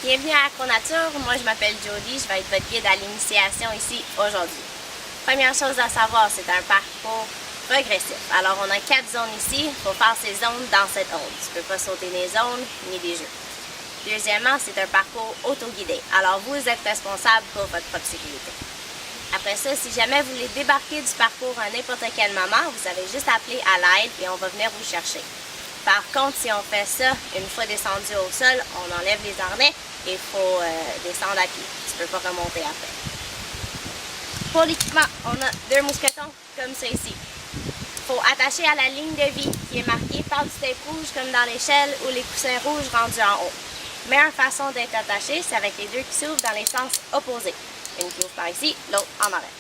Bienvenue à Acronature, moi je m'appelle Jody, je vais être votre guide à l'initiation ici aujourd'hui. Première chose à savoir, c'est un parcours progressif. Alors on a 4 zones ici, il faut faire ces zones dans cette onde. Tu ne peux pas sauter des zones ni des jeux. Deuxièmement, c'est un parcours autoguidé. Alors vous êtes responsable pour votre propre sécurité. Après ça, si jamais vous voulez débarquer du parcours à n'importe quel moment, vous avez juste à appeler à l'aide et on va venir vous chercher. Par contre, si on fait ça, une fois descendu au sol, on enlève les harnais et il faut descendre à pied. Tu ne peux pas remonter après. Pour l'équipement, on a 2 mousquetons comme ça ici. Il faut attacher à la ligne de vie qui est marquée par du tape rouge comme dans l'échelle ou les coussins rouges rendus en haut. La meilleure façon d'être attaché, c'est avec les 2 qui s'ouvrent dans les sens opposés. Une qui ouvre par ici, l'autre en arrière.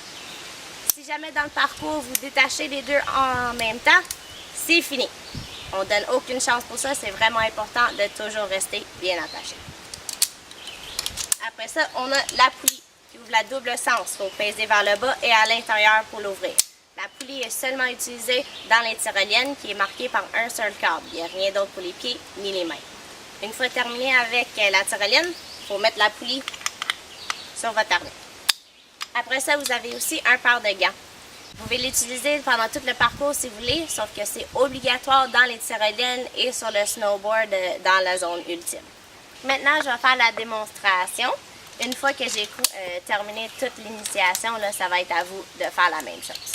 Si jamais dans le parcours, vous détachez les 2 en même temps, c'est fini. On ne donne aucune chance pour ça, c'est vraiment important de toujours rester bien attaché. Après ça, on a la poulie qui ouvre la double sens. Il faut peser vers le bas et à l'intérieur pour l'ouvrir. La poulie est seulement utilisée dans les tyroliennes qui est marquée par un seul câble. Il n'y a rien d'autre pour les pieds ni les mains. Une fois terminé avec la tyrolienne, il faut mettre la poulie sur votre harnais. Après ça, vous avez aussi un paire de gants. Vous pouvez l'utiliser pendant tout le parcours si vous voulez, sauf que c'est obligatoire dans les tyroliennes et sur le snowboard dans la zone ultime. Maintenant, je vais faire la démonstration. Une fois que j'ai terminé toute l'initiation, ça va être à vous de faire la même chose.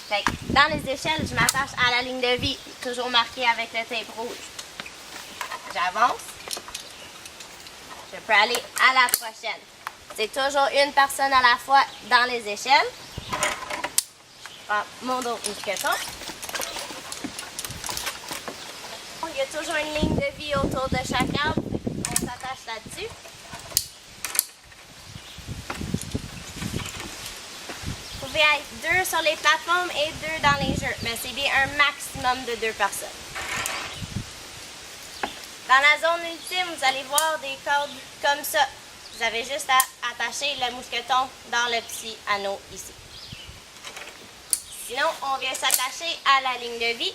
Fait que dans les échelles, je m'attache à la ligne de vie, toujours marquée avec le tape rouge. J'avance. Je peux aller à la prochaine. C'est toujours une personne à la fois dans les échelles. Je prends mon autre mousqueton. Il y a toujours une ligne de vie autour de chaque arbre. On s'attache là-dessus. Vous pouvez être 2 sur les plateformes et 2 dans les jeux, mais c'est bien un maximum de 2 personnes. Dans la zone ultime, vous allez voir des cordes comme ça. Vous avez juste à attacher le mousqueton dans le petit anneau ici. Sinon, on vient s'attacher à la ligne de vie.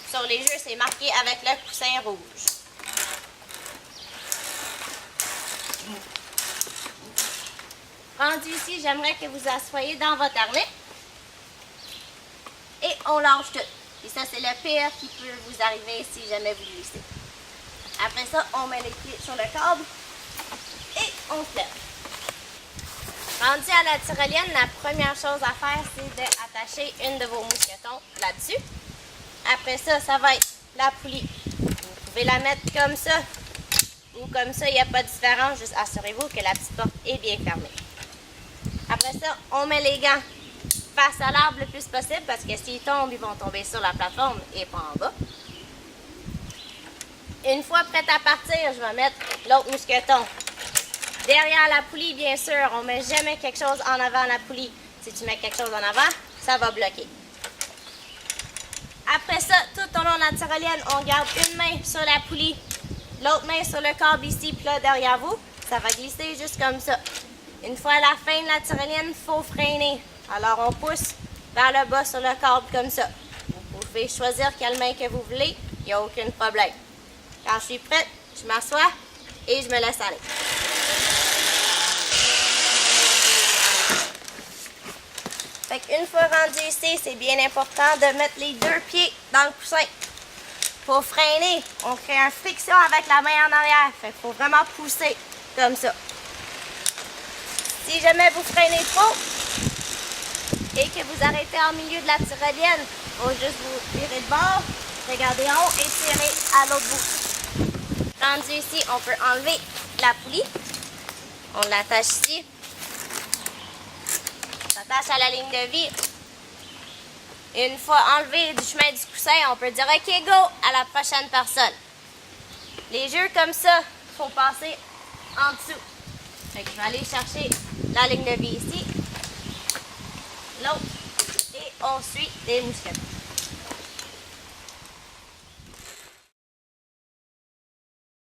Sur les jeux, c'est marqué avec le coussin rouge. Rendu ici, j'aimerais que vous assoyez dans votre harnais. Et on lâche tout. Et ça, c'est le pire qui peut vous arriver si jamais vous glissez. Après ça, on met les pieds sur le câble et on se lève. Rendu à la tyrolienne, la première chose à faire, c'est d'attacher une de vos mousquetons là-dessus. Après ça, ça va être la poulie. Vous pouvez la mettre comme ça ou comme ça, il n'y a pas de différence. Juste assurez-vous que la petite porte est bien fermée. Après ça, on met les gants face à l'arbre le plus possible parce que s'ils tombent, ils vont tomber sur la plateforme et pas en bas. Une fois prête à partir, je vais mettre l'autre mousqueton. Derrière la poulie, bien sûr, on ne met jamais quelque chose en avant la poulie. Si tu mets quelque chose en avant, ça va bloquer. Après ça, tout au long de la tyrolienne, on garde une main sur la poulie, l'autre main sur le câble ici, puis là derrière vous. Ça va glisser juste comme ça. Une fois à la fin de la tyrolienne, il faut freiner. Alors on pousse vers le bas sur le câble comme ça. Vous pouvez choisir quelle main que vous voulez, il n'y a aucun problème. Quand je suis prête, je m'assois et je me laisse aller. Fait qu'une fois rendu ici, c'est bien important de mettre les 2 pieds dans le coussin. Pour freiner, on crée une friction avec la main en arrière. Fait qu'il faut vraiment pousser comme ça. Si jamais vous freinez trop et que vous arrêtez en milieu de la tyrolienne, il faut juste vous virer de bord, regarder en haut et tirer à l'autre bout. Rendu ici, on peut enlever la poulie. On l'attache ici. On s'attache à la ligne de vie. Une fois enlevé du chemin du coussin, on peut dire OK, go à la prochaine personne. Les jeux comme ça, il faut passer en dessous. Fait que je vais aller chercher la ligne de vie ici. L'autre. Et on suit les mousquetons.